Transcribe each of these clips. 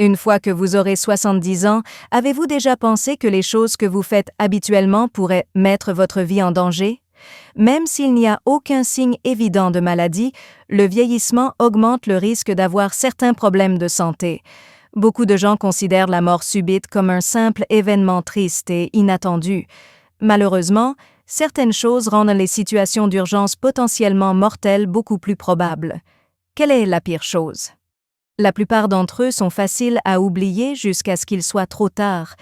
Une fois que vous aurez 70 ans, avez-vous déjà pensé que les choses que vous faites habituellement pourraient mettre votre vie en danger? Même s'il n'y a aucun signe évident de maladie, le vieillissement augmente le risque d'avoir certains problèmes de santé. Beaucoup de gens considèrent la mort subite comme un simple événement triste et inattendu. Malheureusement, certaines choses rendent les situations d'urgence potentiellement mortelles beaucoup plus probables. Quelle est la pire chose? La plupart d'entre eux sont faciles à oublier jusqu'à ce qu'il soit trop tard.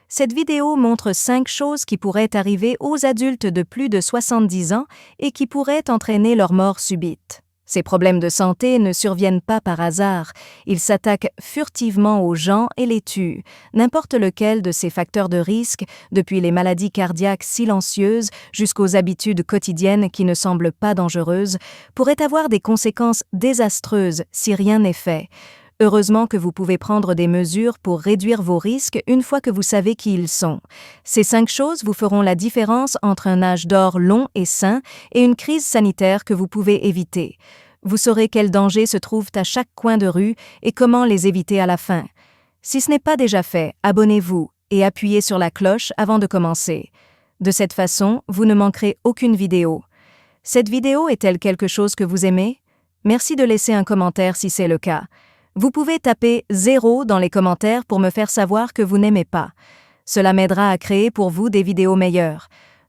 Cette vidéo montre 5 choses qui pourraient arriver aux adultes de plus de 70 ans et qui pourraient entraîner leur mort subite. Ces problèmes de santé ne surviennent pas par hasard. Ils s'attaquent furtivement aux gens et les tuent. N'importe lequel de ces facteurs de risque, depuis les maladies cardiaques silencieuses jusqu'aux habitudes quotidiennes qui ne semblent pas dangereuses, pourrait avoir des conséquences désastreuses si rien n'est fait. Heureusement que vous pouvez prendre des mesures pour réduire vos risques une fois que vous savez qui ils sont. Ces 5 choses vous feront la différence entre un âge d'or long et sain et une crise sanitaire que vous pouvez éviter. Vous saurez quels dangers se trouvent à chaque coin de rue et comment les éviter à la fin. Si ce n'est pas déjà fait, abonnez-vous et appuyez sur la cloche avant de commencer. De cette façon, vous ne manquerez aucune vidéo. Cette vidéo est-elle quelque chose que vous aimez? Merci de laisser un commentaire si c'est le cas. Vous pouvez taper 0 dans les commentaires pour me faire savoir que vous n'aimez pas. Cela m'aidera à créer pour vous des vidéos meilleures.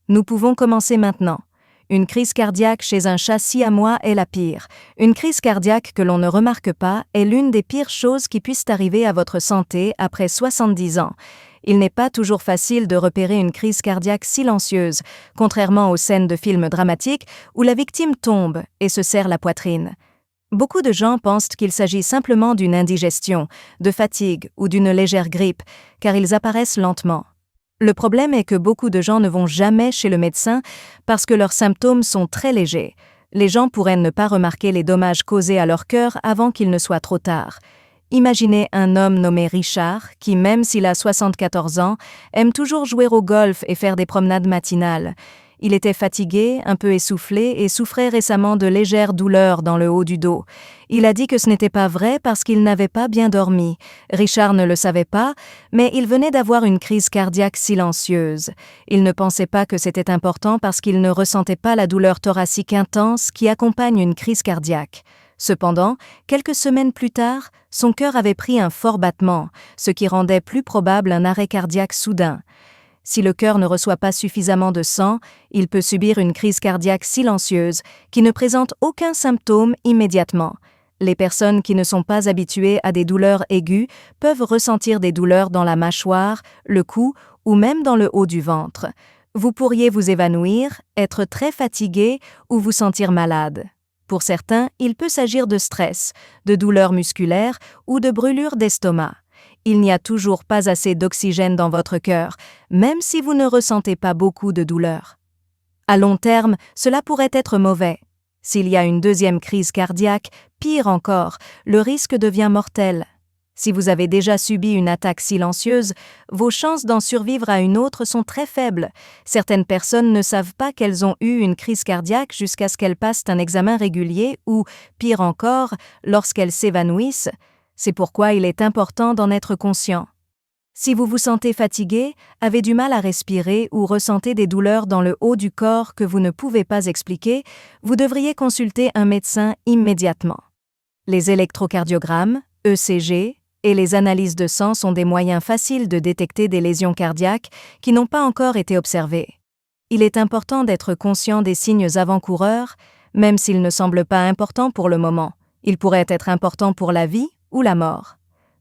Nous pouvons commencer maintenant. Une crise cardiaque chez un chat siamois est la pire. Une crise cardiaque que l'on ne remarque pas est l'une des pires choses qui puissent arriver à votre santé après 70 ans. Il n'est pas toujours facile de repérer une crise cardiaque silencieuse, contrairement aux scènes de films dramatiques où la victime tombe et se serre la poitrine. Beaucoup de gens pensent qu'il s'agit simplement d'une indigestion, de fatigue ou d'une légère grippe, car ils apparaissent lentement. Le problème est que beaucoup de gens ne vont jamais chez le médecin parce que leurs symptômes sont très légers. Les gens pourraient ne pas remarquer les dommages causés à leur cœur avant qu'il ne soit trop tard. Imaginez un homme nommé Richard qui, même s'il a 74 ans, aime toujours jouer au golf et faire des promenades matinales. Il était fatigué, un peu essoufflé et souffrait récemment de légères douleurs dans le haut du dos. Il a dit que ce n'était pas vrai parce qu'il n'avait pas bien dormi. Richard ne le savait pas, mais il venait d'avoir une crise cardiaque silencieuse. Il ne pensait pas que c'était important parce qu'il ne ressentait pas la douleur thoracique intense qui accompagne une crise cardiaque. Cependant, quelques semaines plus tard, son cœur avait pris un fort battement, ce qui rendait plus probable un arrêt cardiaque soudain. Si le cœur ne reçoit pas suffisamment de sang, il peut subir une crise cardiaque silencieuse qui ne présente aucun symptôme immédiatement. Les personnes qui ne sont pas habituées à des douleurs aiguës peuvent ressentir des douleurs dans la mâchoire, le cou ou même dans le haut du ventre. Vous pourriez vous évanouir, être très fatigué ou vous sentir malade. Pour certains, il peut s'agir de stress, de douleurs musculaires ou de brûlures d'estomac. Il n'y a toujours pas assez d'oxygène dans votre cœur, même si vous ne ressentez pas beaucoup de douleur. À long terme, cela pourrait être mauvais. S'il y a une deuxième crise cardiaque, pire encore, le risque devient mortel. Si vous avez déjà subi une attaque silencieuse, vos chances d'en survivre à une autre sont très faibles. Certaines personnes ne savent pas qu'elles ont eu une crise cardiaque jusqu'à ce qu'elles passent un examen régulier ou, pire encore, lorsqu'elles s'évanouissent. C'est pourquoi il est important d'en être conscient. Si vous vous sentez fatigué, avez du mal à respirer ou ressentez des douleurs dans le haut du corps que vous ne pouvez pas expliquer, vous devriez consulter un médecin immédiatement. Les électrocardiogrammes, ECG, et les analyses de sang sont des moyens faciles de détecter des lésions cardiaques qui n'ont pas encore été observées. Il est important d'être conscient des signes avant-coureurs, même s'ils ne semblent pas importants pour le moment. Ils pourraient être importants pour la vie ou la mort.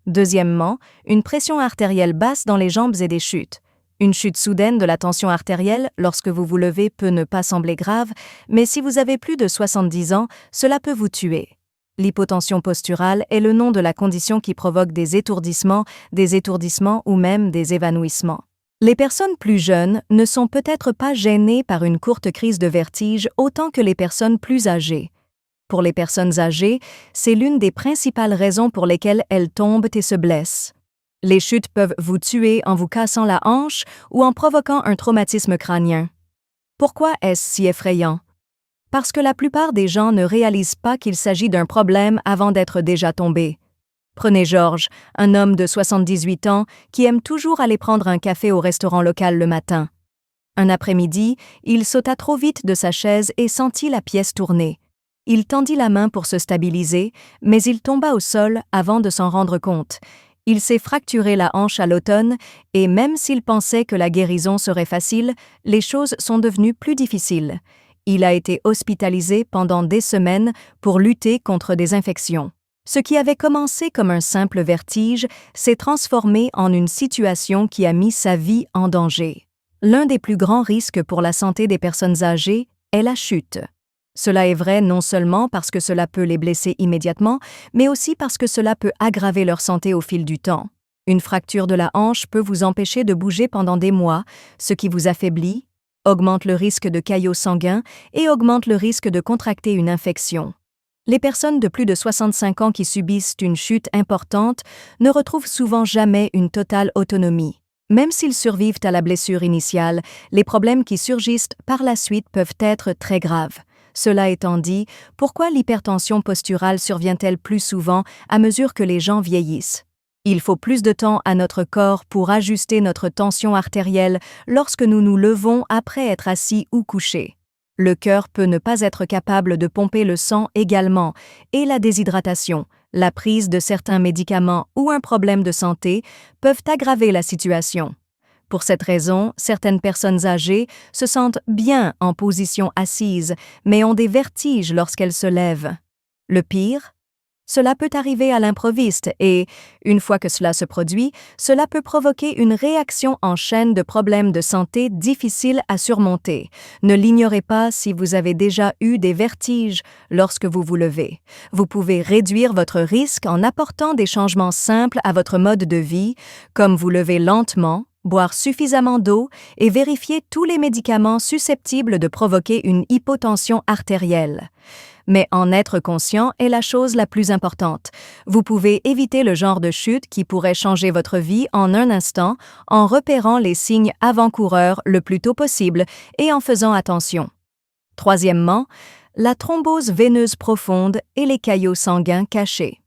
Deuxièmement, une pression artérielle basse dans les jambes et des chutes. Une chute soudaine de la tension artérielle lorsque vous vous levez peut ne pas sembler grave, mais si vous avez plus de 70 ans, cela peut vous tuer. L'hypotension posturale est le nom de la condition qui provoque des étourdissements ou même des évanouissements. Les personnes plus jeunes ne sont peut-être pas gênées par une courte crise de vertige autant que les personnes plus âgées. Pour les personnes âgées, c'est l'une des principales raisons pour lesquelles elles tombent et se blessent. Les chutes peuvent vous tuer en vous cassant la hanche ou en provoquant un traumatisme crânien. Pourquoi est-ce si effrayant? Parce que la plupart des gens ne réalisent pas qu'il s'agit d'un problème avant d'être déjà tombés. Prenez Georges, un homme de 78 ans qui aime toujours aller prendre un café au restaurant local le matin. Un après-midi, il sauta trop vite de sa chaise et sentit la pièce tourner. Il tendit la main pour se stabiliser, mais il tomba au sol avant de s'en rendre compte. Il s'est fracturé la hanche à l'automne et même s'il pensait que la guérison serait facile, les choses sont devenues plus difficiles. Il a été hospitalisé pendant des semaines pour lutter contre des infections. Ce qui avait commencé comme un simple vertige s'est transformé en une situation qui a mis sa vie en danger. L'un des plus grands risques pour la santé des personnes âgées est la chute. Cela est vrai non seulement parce que cela peut les blesser immédiatement, mais aussi parce que cela peut aggraver leur santé au fil du temps. Une fracture de la hanche peut vous empêcher de bouger pendant des mois, ce qui vous affaiblit, augmente le risque de caillots sanguins et augmente le risque de contracter une infection. Les personnes de plus de 65 ans qui subissent une chute importante ne retrouvent souvent jamais une totale autonomie. Même s'ils survivent à la blessure initiale, les problèmes qui surgissent par la suite peuvent être très graves. Cela étant dit, pourquoi l'hypertension posturale survient-elle plus souvent à mesure que les gens vieillissent? Il faut plus de temps à notre corps pour ajuster notre tension artérielle lorsque nous nous levons après être assis ou couchés. Le cœur peut ne pas être capable de pomper le sang également, et la déshydratation, la prise de certains médicaments ou un problème de santé peuvent aggraver la situation. Pour cette raison, certaines personnes âgées se sentent bien en position assise, mais ont des vertiges lorsqu'elles se lèvent. Le pire? Cela peut arriver à l'improviste et, une fois que cela se produit, cela peut provoquer une réaction en chaîne de problèmes de santé difficiles à surmonter. Ne l'ignorez pas si vous avez déjà eu des vertiges lorsque vous vous levez. Vous pouvez réduire votre risque en apportant des changements simples à votre mode de vie, comme vous lever lentement, boire suffisamment d'eau et vérifier tous les médicaments susceptibles de provoquer une hypotension artérielle. Mais en être conscient est la chose la plus importante. Vous pouvez éviter le genre de chute qui pourrait changer votre vie en un instant en repérant les signes avant-coureurs le plus tôt possible et en faisant attention. Troisièmement, la thrombose veineuse profonde et les caillots sanguins cachés.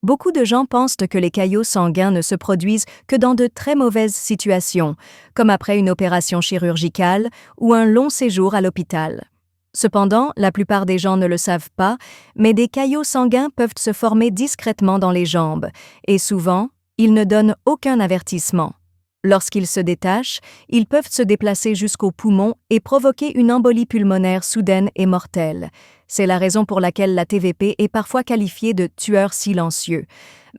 Beaucoup de gens pensent que les caillots sanguins ne se produisent que dans de très mauvaises situations, comme après une opération chirurgicale ou un long séjour à l'hôpital. Cependant, la plupart des gens ne le savent pas, mais des caillots sanguins peuvent se former discrètement dans les jambes, et souvent, ils ne donnent aucun avertissement. Lorsqu'ils se détachent, ils peuvent se déplacer jusqu'aux poumons et provoquer une embolie pulmonaire soudaine et mortelle. C'est la raison pour laquelle la TVP est parfois qualifiée de tueur silencieux.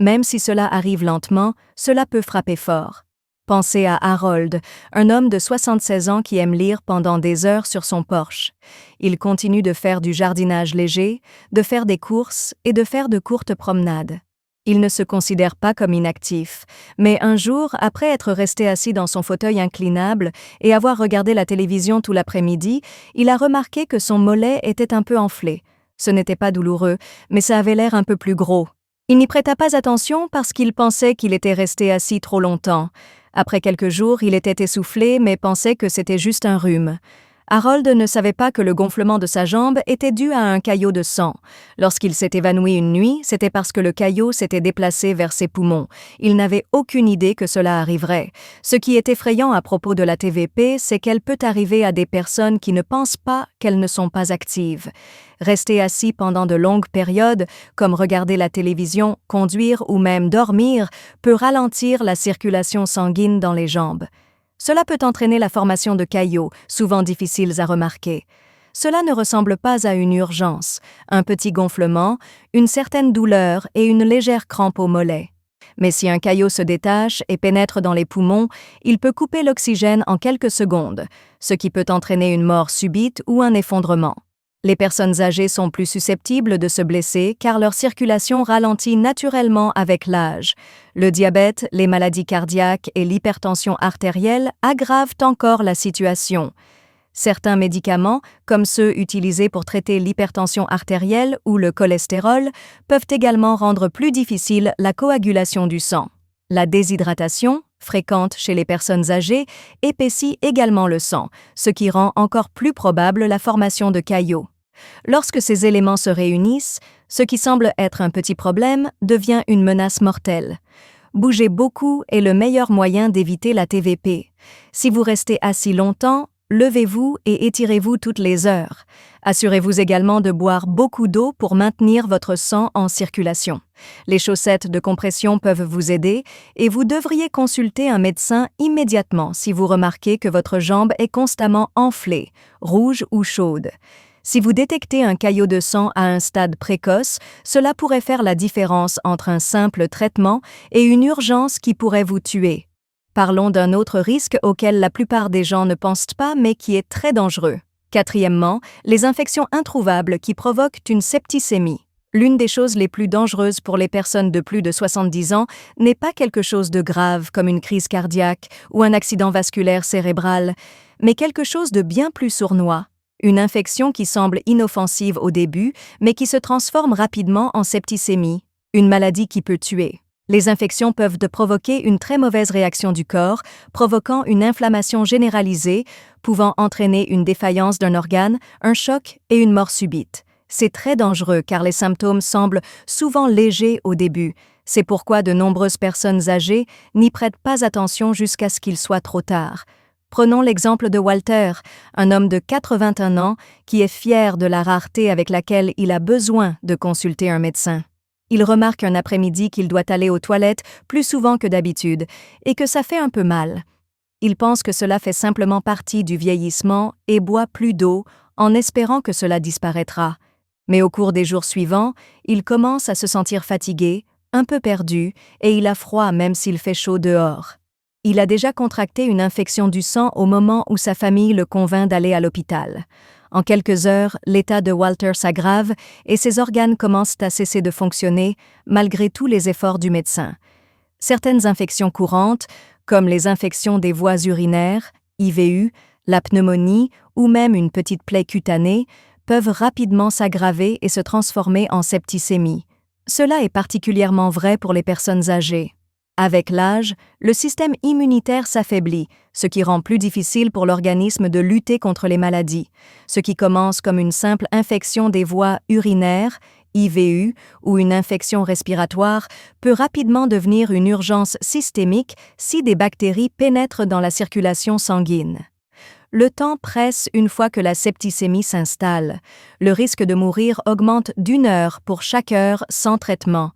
Même si cela arrive lentement, cela peut frapper fort. Pensez à Harold, un homme de 76 ans qui aime lire pendant des heures sur son porche. Il continue de faire du jardinage léger, de faire des courses et de faire de courtes promenades. Il ne se considère pas comme inactif, mais un jour, après être resté assis dans son fauteuil inclinable et avoir regardé la télévision tout l'après-midi, il a remarqué que son mollet était un peu enflé. Ce n'était pas douloureux, mais ça avait l'air un peu plus gros. Il n'y prêta pas attention parce qu'il pensait qu'il était resté assis trop longtemps. Après quelques jours, il était essoufflé, mais pensait que c'était juste un rhume. Harold ne savait pas que le gonflement de sa jambe était dû à un caillot de sang. Lorsqu'il s'est évanoui une nuit, c'était parce que le caillot s'était déplacé vers ses poumons. Il n'avait aucune idée que cela arriverait. Ce qui est effrayant à propos de la TVP, c'est qu'elle peut arriver à des personnes qui ne pensent pas qu'elles ne sont pas actives. Rester assis pendant de longues périodes, comme regarder la télévision, conduire ou même dormir, peut ralentir la circulation sanguine dans les jambes. Cela peut entraîner la formation de caillots, souvent difficiles à remarquer. Cela ne ressemble pas à une urgence, un petit gonflement, une certaine douleur et une légère crampe au mollet. Mais si un caillot se détache et pénètre dans les poumons, il peut couper l'oxygène en quelques secondes, ce qui peut entraîner une mort subite ou un effondrement. Les personnes âgées sont plus susceptibles de se blesser car leur circulation ralentit naturellement avec l'âge. Le diabète, les maladies cardiaques et l'hypertension artérielle aggravent encore la situation. Certains médicaments, comme ceux utilisés pour traiter l'hypertension artérielle ou le cholestérol, peuvent également rendre plus difficile la coagulation du sang. La déshydratation, fréquente chez les personnes âgées, épaissit également le sang, ce qui rend encore plus probable la formation de caillots. Lorsque ces éléments se réunissent, ce qui semble être un petit problème devient une menace mortelle. Bouger beaucoup est le meilleur moyen d'éviter la TVP. Si vous restez assis longtemps, levez-vous et étirez-vous toutes les heures. Assurez-vous également de boire beaucoup d'eau pour maintenir votre sang en circulation. Les chaussettes de compression peuvent vous aider et vous devriez consulter un médecin immédiatement si vous remarquez que votre jambe est constamment enflée, rouge ou chaude. Si vous détectez un caillot de sang à un stade précoce, cela pourrait faire la différence entre un simple traitement et une urgence qui pourrait vous tuer. Parlons d'un autre risque auquel la plupart des gens ne pensent pas mais qui est très dangereux. Quatrièmement, les infections introuvables qui provoquent une septicémie. L'une des choses les plus dangereuses pour les personnes de plus de 70 ans n'est pas quelque chose de grave comme une crise cardiaque ou un accident vasculaire cérébral, mais quelque chose de bien plus sournois. Une infection qui semble inoffensive au début, mais qui se transforme rapidement en septicémie, une maladie qui peut tuer. Les infections peuvent provoquer une très mauvaise réaction du corps, provoquant une inflammation généralisée, pouvant entraîner une défaillance d'un organe, un choc et une mort subite. C'est très dangereux car les symptômes semblent souvent légers au début. C'est pourquoi de nombreuses personnes âgées n'y prêtent pas attention jusqu'à ce qu'il soit trop tard. Prenons l'exemple de Walter, un homme de 81 ans qui est fier de la rareté avec laquelle il a besoin de consulter un médecin. Il remarque un après-midi qu'il doit aller aux toilettes plus souvent que d'habitude et que ça fait un peu mal. Il pense que cela fait simplement partie du vieillissement et boit plus d'eau en espérant que cela disparaîtra. Mais au cours des jours suivants, il commence à se sentir fatigué, un peu perdu et il a froid même s'il fait chaud dehors. Il a déjà contracté une infection du sang au moment où sa famille le convainc d'aller à l'hôpital. En quelques heures, l'état de Walter s'aggrave et ses organes commencent à cesser de fonctionner malgré tous les efforts du médecin. Certaines infections courantes, comme les infections des voies urinaires, IVU, la pneumonie ou même une petite plaie cutanée, peuvent rapidement s'aggraver et se transformer en septicémie. Cela est particulièrement vrai pour les personnes âgées. Avec l'âge, le système immunitaire s'affaiblit, ce qui rend plus difficile pour l'organisme de lutter contre les maladies. Ce qui commence comme une simple infection des voies urinaires, IVU, ou une infection respiratoire, peut rapidement devenir une urgence systémique si des bactéries pénètrent dans la circulation sanguine. Le temps presse une fois que la septicémie s'installe. Le risque de mourir augmente d'1 heure pour chaque heure sans traitement.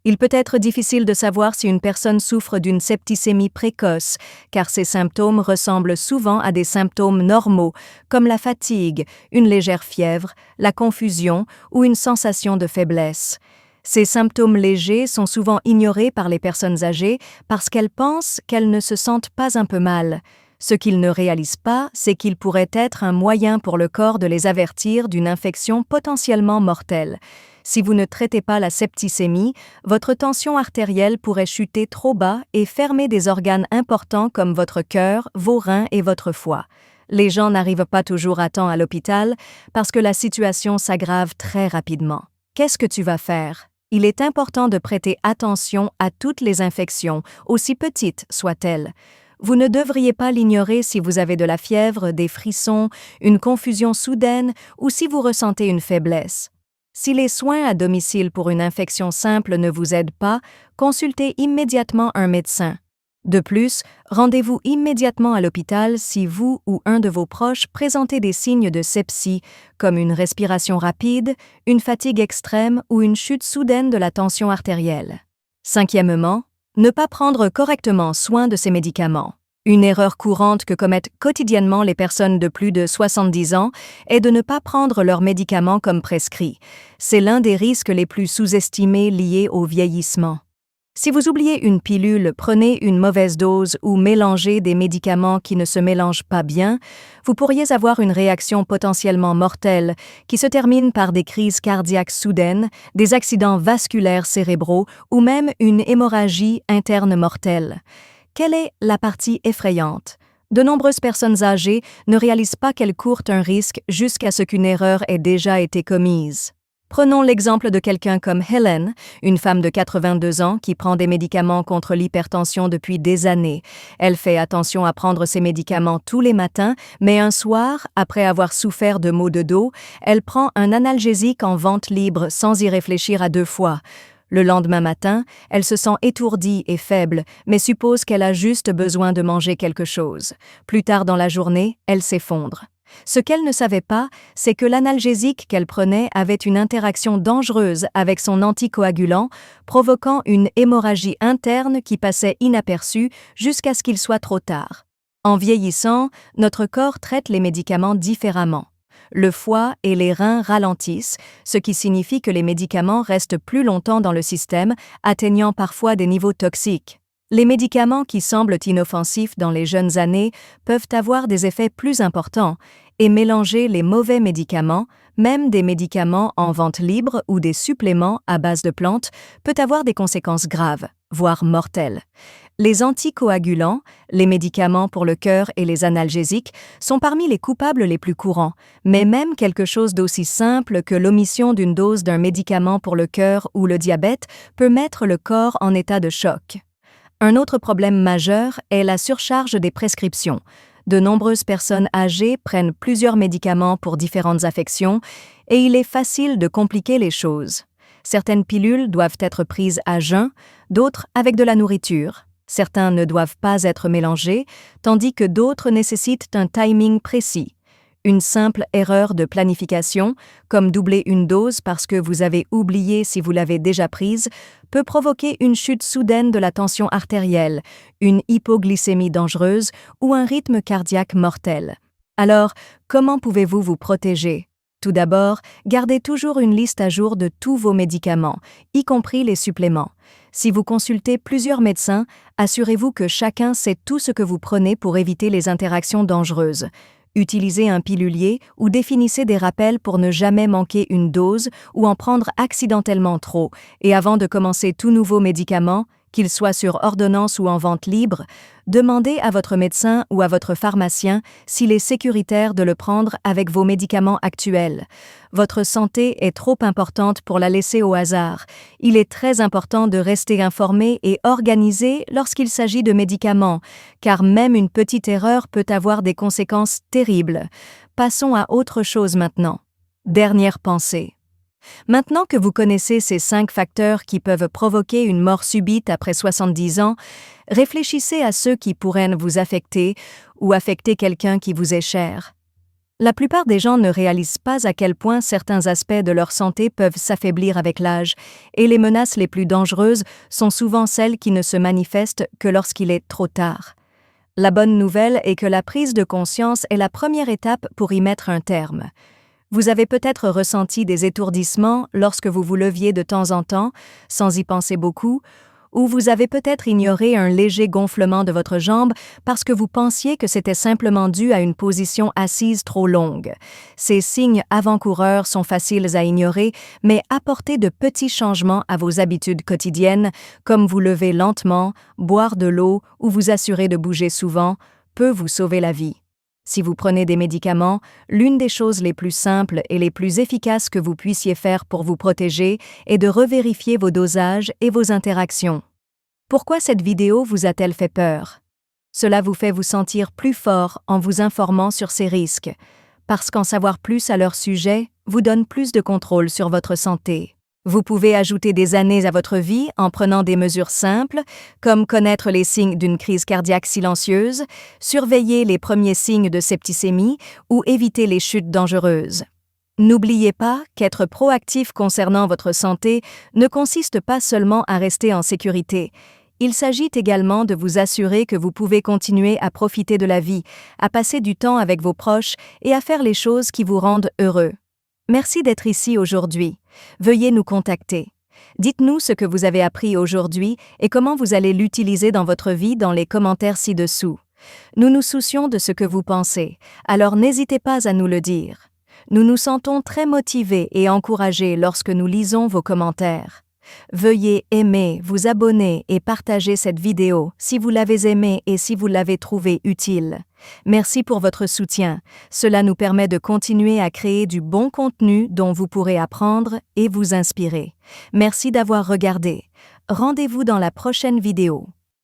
Il peut être difficile de savoir si une personne souffre d'une septicémie précoce, car ces symptômes ressemblent souvent à des symptômes normaux, comme la fatigue, une légère fièvre, la confusion ou une sensation de faiblesse. Ces symptômes légers sont souvent ignorés par les personnes âgées parce qu'elles pensent qu'elles ne se sentent pas un peu mal. Ce qu'ils ne réalisent pas, c'est qu'il pourrait être un moyen pour le corps de les avertir d'une infection potentiellement mortelle. Si vous ne traitez pas la septicémie, votre tension artérielle pourrait chuter trop bas et fermer des organes importants comme votre cœur, vos reins et votre foie. Les gens n'arrivent pas toujours à temps à l'hôpital parce que la situation s'aggrave très rapidement. Qu'est-ce que tu vas faire? Il est important de prêter attention à toutes les infections, aussi petites soient-elles. Vous ne devriez pas l'ignorer si vous avez de la fièvre, des frissons, une confusion soudaine ou si vous ressentez une faiblesse. Si les soins à domicile pour une infection simple ne vous aident pas, consultez immédiatement un médecin. De plus, rendez-vous immédiatement à l'hôpital si vous ou un de vos proches présentez des signes de sepsie, comme une respiration rapide, une fatigue extrême ou une chute soudaine de la tension artérielle. Cinquièmement, ne pas prendre correctement soin de ces médicaments. Une erreur courante que commettent quotidiennement les personnes de plus de 70 ans est de ne pas prendre leurs médicaments comme prescrit. C'est l'un des risques les plus sous-estimés liés au vieillissement. Si vous oubliez une pilule, prenez une mauvaise dose ou mélangez des médicaments qui ne se mélangent pas bien, vous pourriez avoir une réaction potentiellement mortelle qui se termine par des crises cardiaques soudaines, des accidents vasculaires cérébraux ou même une hémorragie interne mortelle. Quelle est la partie effrayante? De nombreuses personnes âgées ne réalisent pas qu'elles courent un risque jusqu'à ce qu'une erreur ait déjà été commise. Prenons l'exemple de quelqu'un comme Helen, une femme de 82 ans qui prend des médicaments contre l'hypertension depuis des années. Elle fait attention à prendre ses médicaments tous les matins, mais un soir, après avoir souffert de maux de dos, elle prend un analgésique en vente libre sans y réfléchir à deux fois. Le lendemain matin, elle se sent étourdie et faible, mais suppose qu'elle a juste besoin de manger quelque chose. Plus tard dans la journée, elle s'effondre. Ce qu'elle ne savait pas, c'est que l'analgésique qu'elle prenait avait une interaction dangereuse avec son anticoagulant, provoquant une hémorragie interne qui passait inaperçue jusqu'à ce qu'il soit trop tard. En vieillissant, notre corps traite les médicaments différemment. Le foie et les reins ralentissent, ce qui signifie que les médicaments restent plus longtemps dans le système, atteignant parfois des niveaux toxiques. Les médicaments qui semblent inoffensifs dans les jeunes années peuvent avoir des effets plus importants, et mélanger les mauvais médicaments, même des médicaments en vente libre ou des suppléments à base de plantes, peut avoir des conséquences graves, voire mortelles. Les anticoagulants, les médicaments pour le cœur et les analgésiques sont parmi les coupables les plus courants, mais même quelque chose d'aussi simple que l'omission d'une dose d'un médicament pour le cœur ou le diabète peut mettre le corps en état de choc. Un autre problème majeur est la surcharge des prescriptions. De nombreuses personnes âgées prennent plusieurs médicaments pour différentes affections et il est facile de compliquer les choses. Certaines pilules doivent être prises à jeun, d'autres avec de la nourriture. Certains ne doivent pas être mélangés, tandis que d'autres nécessitent un timing précis. Une simple erreur de planification, comme doubler une dose parce que vous avez oublié si vous l'avez déjà prise, peut provoquer une chute soudaine de la tension artérielle, une hypoglycémie dangereuse ou un rythme cardiaque mortel. Alors, comment pouvez-vous vous protéger? Tout d'abord, gardez toujours une liste à jour de tous vos médicaments, y compris les suppléments. Si vous consultez plusieurs médecins, assurez-vous que chacun sait tout ce que vous prenez pour éviter les interactions dangereuses. Utilisez un pilulier ou définissez des rappels pour ne jamais manquer une dose ou en prendre accidentellement trop. Et avant de commencer tout nouveau médicament, qu'il soit sur ordonnance ou en vente libre, demandez à votre médecin ou à votre pharmacien s'il est sécuritaire de le prendre avec vos médicaments actuels. Votre santé est trop importante pour la laisser au hasard. Il est très important de rester informé et organisé lorsqu'il s'agit de médicaments, car même une petite erreur peut avoir des conséquences terribles. Passons à autre chose maintenant. Dernière pensée. Maintenant que vous connaissez ces 5 facteurs qui peuvent provoquer une mort subite après 70 ans, réfléchissez à ceux qui pourraient vous affecter ou affecter quelqu'un qui vous est cher. La plupart des gens ne réalisent pas à quel point certains aspects de leur santé peuvent s'affaiblir avec l'âge, et les menaces les plus dangereuses sont souvent celles qui ne se manifestent que lorsqu'il est trop tard. La bonne nouvelle est que la prise de conscience est la première étape pour y mettre un terme. Vous avez peut-être ressenti des étourdissements lorsque vous vous leviez de temps en temps, sans y penser beaucoup, ou vous avez peut-être ignoré un léger gonflement de votre jambe parce que vous pensiez que c'était simplement dû à une position assise trop longue. Ces signes avant-coureurs sont faciles à ignorer, mais apporter de petits changements à vos habitudes quotidiennes, comme vous lever lentement, boire de l'eau ou vous assurer de bouger souvent, peut vous sauver la vie. Si vous prenez des médicaments, l'une des choses les plus simples et les plus efficaces que vous puissiez faire pour vous protéger est de revérifier vos dosages et vos interactions. Pourquoi cette vidéo vous a-t-elle fait peur? Cela vous fait vous sentir plus fort en vous informant sur ces risques, parce qu'en savoir plus à leur sujet vous donne plus de contrôle sur votre santé. Vous pouvez ajouter des années à votre vie en prenant des mesures simples, comme connaître les signes d'une crise cardiaque silencieuse, surveiller les premiers signes de septicémie ou éviter les chutes dangereuses. N'oubliez pas qu'être proactif concernant votre santé ne consiste pas seulement à rester en sécurité. Il s'agit également de vous assurer que vous pouvez continuer à profiter de la vie, à passer du temps avec vos proches et à faire les choses qui vous rendent heureux. Merci d'être ici aujourd'hui. Veuillez nous contacter. Dites-nous ce que vous avez appris aujourd'hui et comment vous allez l'utiliser dans votre vie dans les commentaires ci-dessous. Nous nous soucions de ce que vous pensez, alors n'hésitez pas à nous le dire. Nous nous sentons très motivés et encouragés lorsque nous lisons vos commentaires. Veuillez aimer, vous abonner et partager cette vidéo si vous l'avez aimée et si vous l'avez trouvée utile. Merci pour votre soutien. Cela nous permet de continuer à créer du bon contenu dont vous pourrez apprendre et vous inspirer. Merci d'avoir regardé. Rendez-vous dans la prochaine vidéo.